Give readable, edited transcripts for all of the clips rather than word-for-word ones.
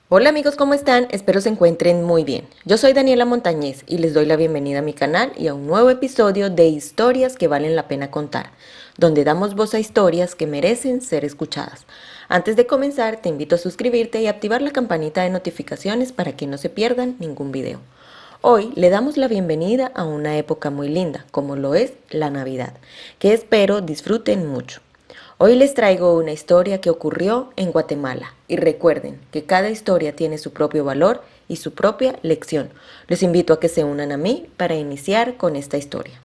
Hola amigos, ¿cómo están? Espero se encuentren muy bien. Yo soy Daniela Montañez y les doy la bienvenida a mi canal y a un nuevo episodio de Historias que valen la pena contar, donde damos voz a historias que merecen ser escuchadas. Antes de comenzar, te invito a suscribirte y activar la campanita de notificaciones para que no se pierdan ningún video. Hoy le damos la bienvenida a una época muy linda, como lo es la Navidad, que espero disfruten mucho. Hoy les traigo una historia que ocurrió en Guatemala y recuerden que cada historia tiene su propio valor y su propia lección. Les invito a que se unan a mí para iniciar con esta historia.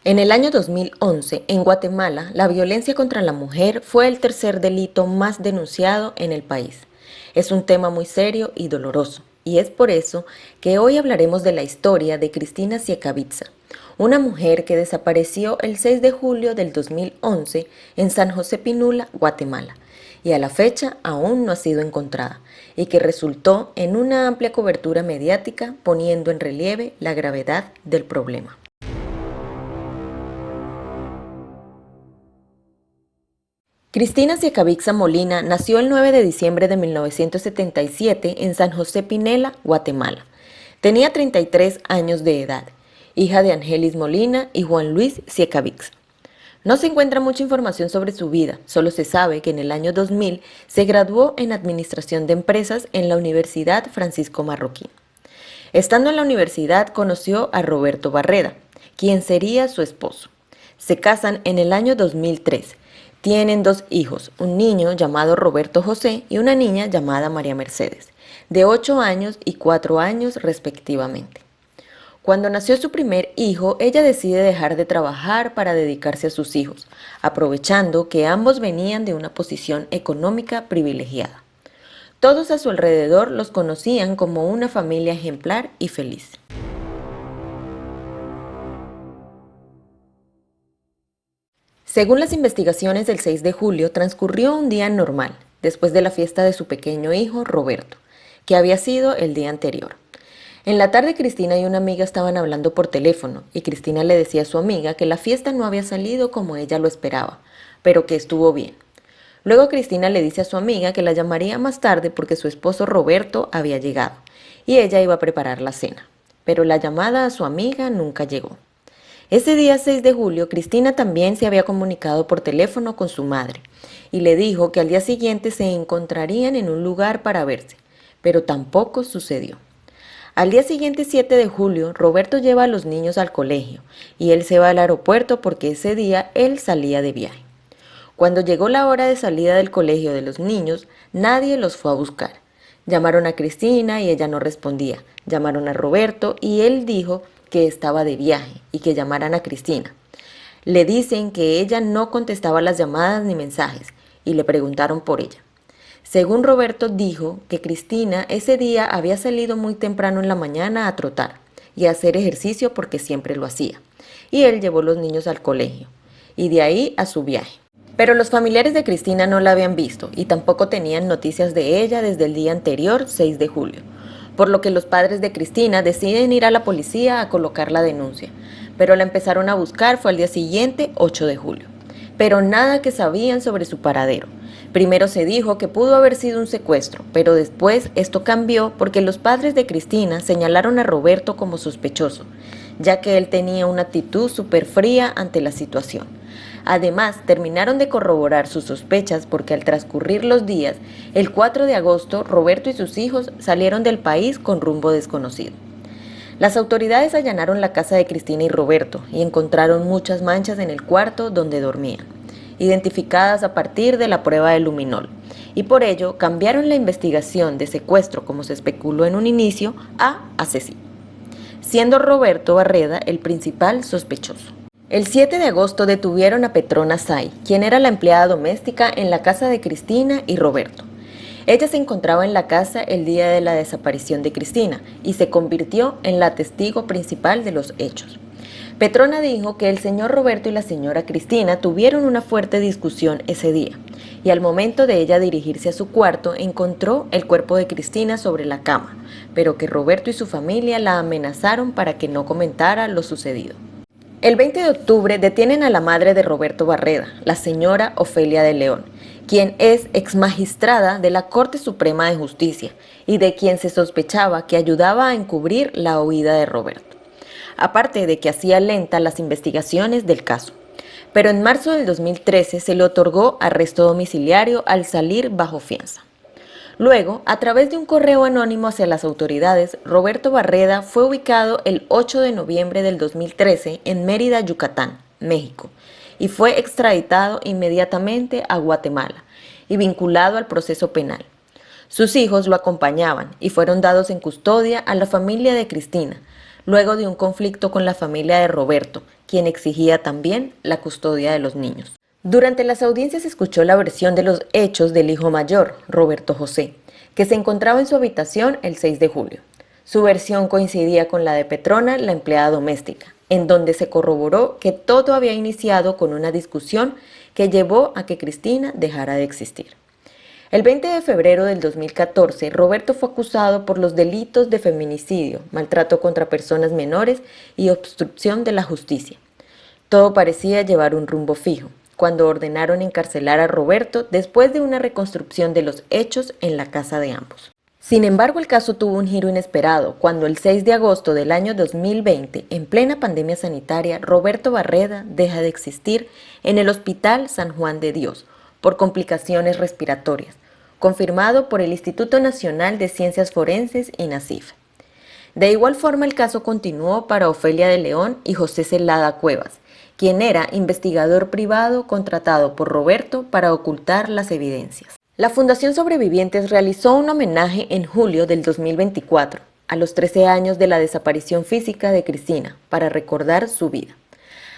En el año 2011, en Guatemala, la violencia contra la mujer fue el tercer delito más denunciado en el país. Es un tema muy serio y doloroso, y es por eso que hoy hablaremos de la historia de Cristina Siecavica, una mujer que desapareció el 6 de julio del 2011 en San José Pinula, Guatemala, y a la fecha aún no ha sido encontrada, y que resultó en una amplia cobertura mediática poniendo en relieve la gravedad del problema. Cristina Siecavica Molina nació el 9 de diciembre de 1977 en San José Pinela, Guatemala. Tenía 33 años de edad, hija de Angelis Molina y Juan Luis Siecavica. No se encuentra mucha información sobre su vida, solo se sabe que en el año 2000 se graduó en Administración de Empresas en la Universidad Francisco Marroquín. Estando en la universidad conoció a Roberto Barreda, quien sería su esposo. Se casan en el año 2003. Tienen dos hijos, un niño llamado Roberto José y una niña llamada María Mercedes, de 8 años y 4 años respectivamente. Cuando nació su primer hijo, ella decide dejar de trabajar para dedicarse a sus hijos, aprovechando que ambos venían de una posición económica privilegiada. Todos a su alrededor los conocían como una familia ejemplar y feliz. Según las investigaciones del 6 de julio, transcurrió un día normal, después de la fiesta de su pequeño hijo, Roberto, que había sido el día anterior. En la tarde Cristina y una amiga estaban hablando por teléfono y Cristina le decía a su amiga que la fiesta no había salido como ella lo esperaba, pero que estuvo bien. Luego Cristina le dice a su amiga que la llamaría más tarde porque su esposo Roberto había llegado y ella iba a preparar la cena, pero la llamada a su amiga nunca llegó. Ese día 6 de julio, Cristina también se había comunicado por teléfono con su madre y le dijo que al día siguiente se encontrarían en un lugar para verse, pero tampoco sucedió. Al día siguiente, 7 de julio, Roberto lleva a los niños al colegio y él se va al aeropuerto porque ese día él salía de viaje. Cuando llegó la hora de salida del colegio de los niños, nadie los fue a buscar. Llamaron a Cristina y ella no respondía. Llamaron a Roberto y él dijo que estaba de viaje y que llamaran a Cristina. Le dicen que ella no contestaba las llamadas ni mensajes y le preguntaron por ella. Según Roberto dijo que Cristina ese día había salido muy temprano en la mañana a trotar y a hacer ejercicio porque siempre lo hacía. Y él llevó los niños al colegio y de ahí a su viaje. Pero los familiares de Cristina no la habían visto y tampoco tenían noticias de ella desde el día anterior, 6 de julio, por lo que los padres de Cristina deciden ir a la policía a colocar la denuncia, pero la empezaron a buscar fue al día siguiente, 8 de julio. Pero nada que sabían sobre su paradero. Primero se dijo que pudo haber sido un secuestro, pero después esto cambió porque los padres de Cristina señalaron a Roberto como sospechoso, ya que él tenía una actitud súper fría ante la situación. Además, terminaron de corroborar sus sospechas porque al transcurrir los días, el 4 de agosto, Roberto y sus hijos salieron del país con rumbo desconocido. Las autoridades allanaron la casa de Cristina y Roberto y encontraron muchas manchas en el cuarto donde dormían, identificadas a partir de la prueba de luminol, y por ello cambiaron la investigación de secuestro, como se especuló en un inicio, a asesino, siendo Roberto Barreda el principal sospechoso. El 7 de agosto detuvieron a Petrona Say, quien era la empleada doméstica en la casa de Cristina y Roberto. Ella se encontraba en la casa el día de la desaparición de Cristina y se convirtió en la testigo principal de los hechos. Petrona dijo que el señor Roberto y la señora Cristina tuvieron una fuerte discusión ese día y al momento de ella dirigirse a su cuarto encontró el cuerpo de Cristina sobre la cama, pero que Roberto y su familia la amenazaron para que no comentara lo sucedido. El 20 de octubre detienen a la madre de Roberto Barreda, la señora Ofelia de León, quien es exmagistrada de la Corte Suprema de Justicia y de quien se sospechaba que ayudaba a encubrir la huida de Roberto, aparte de que hacía lenta las investigaciones del caso. Pero en marzo del 2013 se le otorgó arresto domiciliario al salir bajo fianza. Luego, a través de un correo anónimo hacia las autoridades, Roberto Barreda fue ubicado el 8 de noviembre del 2013 en Mérida, Yucatán, México, y fue extraditado inmediatamente a Guatemala y vinculado al proceso penal. Sus hijos lo acompañaban y fueron dados en custodia a la familia de Cristina, luego de un conflicto con la familia de Roberto, quien exigía también la custodia de los niños. Durante las audiencias se escuchó la versión de los hechos del hijo mayor, Roberto José, que se encontraba en su habitación el 6 de julio. Su versión coincidía con la de Petrona, la empleada doméstica, en donde se corroboró que todo había iniciado con una discusión que llevó a que Cristina dejara de existir. El 20 de febrero del 2014, Roberto fue acusado por los delitos de feminicidio, maltrato contra personas menores y obstrucción de la justicia. Todo parecía llevar un rumbo fijo, cuando ordenaron encarcelar a Roberto después de una reconstrucción de los hechos en la casa de ambos. Sin embargo, el caso tuvo un giro inesperado cuando el 6 de agosto del año 2020, en plena pandemia sanitaria, Roberto Barreda deja de existir en el Hospital San Juan de Dios por complicaciones respiratorias, confirmado por el Instituto Nacional de Ciencias Forenses INACIF. De igual forma, el caso continuó para Ofelia de León y José Celada Cuevas, quien era investigador privado contratado por Roberto para ocultar las evidencias. La Fundación Sobrevivientes realizó un homenaje en julio del 2024, a los 13 años de la desaparición física de Cristina, para recordar su vida.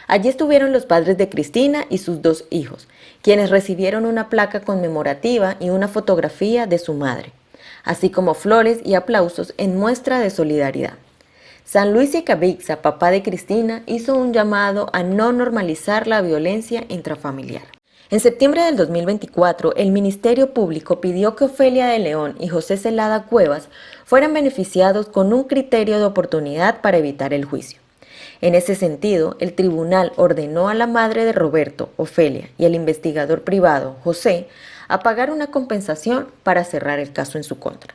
Allí estuvieron los padres de Cristina y sus 2 hijos, quienes recibieron una placa conmemorativa y una fotografía de su madre, así como flores y aplausos en muestra de solidaridad. San Luis Ecabixa, papá de Cristina, hizo un llamado a no normalizar la violencia intrafamiliar. En septiembre del 2024, el Ministerio Público pidió que Ofelia de León y José Celada Cuevas fueran beneficiados con un criterio de oportunidad para evitar el juicio. En ese sentido, el tribunal ordenó a la madre de Roberto, Ofelia, y al investigador privado, José, a pagar una compensación para cerrar el caso en su contra.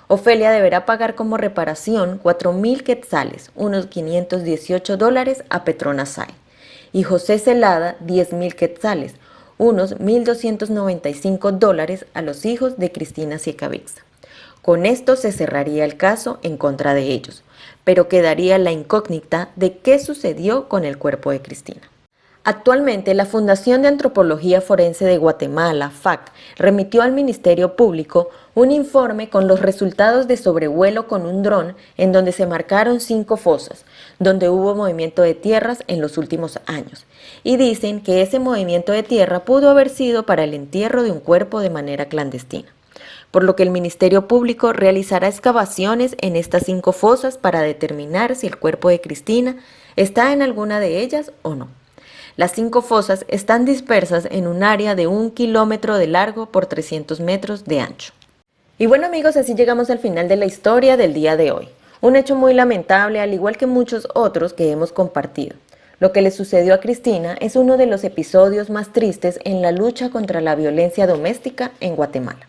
Ofelia deberá pagar como reparación 4,000 quetzales, unos $518 a Petrona SAE, y José Celada 10,000 quetzales, unos $1,295 a los hijos de Cristina Siecavixa. Con esto se cerraría el caso en contra de ellos, pero quedaría la incógnita de qué sucedió con el cuerpo de Cristina. Actualmente, la Fundación de Antropología Forense de Guatemala, FAC, remitió al Ministerio Público un informe con los resultados de sobrevuelo con un dron en donde se marcaron 5 fosas, donde hubo movimiento de tierras en los últimos años, y dicen que ese movimiento de tierra pudo haber sido para el entierro de un cuerpo de manera clandestina, por lo que el Ministerio Público realizará excavaciones en estas 5 fosas para determinar si el cuerpo de Cristina está en alguna de ellas o no. Las 5 fosas están dispersas en un área de 1 kilómetro de largo por 300 metros de ancho. Y bueno amigos, así llegamos al final de la historia del día de hoy. Un hecho muy lamentable, al igual que muchos otros que hemos compartido. Lo que le sucedió a Cristina es uno de los episodios más tristes en la lucha contra la violencia doméstica en Guatemala.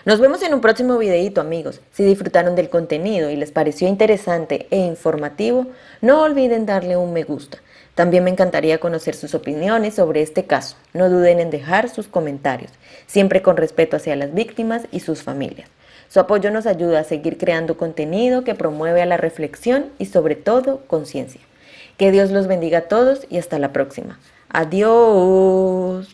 Nos vemos en un próximo videito amigos. Si disfrutaron del contenido y les pareció interesante e informativo, no olviden darle un me gusta. También me encantaría conocer sus opiniones sobre este caso. No duden en dejar sus comentarios, siempre con respeto hacia las víctimas y sus familias. Su apoyo nos ayuda a seguir creando contenido que promueve a la reflexión y sobre todo conciencia. Que Dios los bendiga a todos y hasta la próxima. Adiós.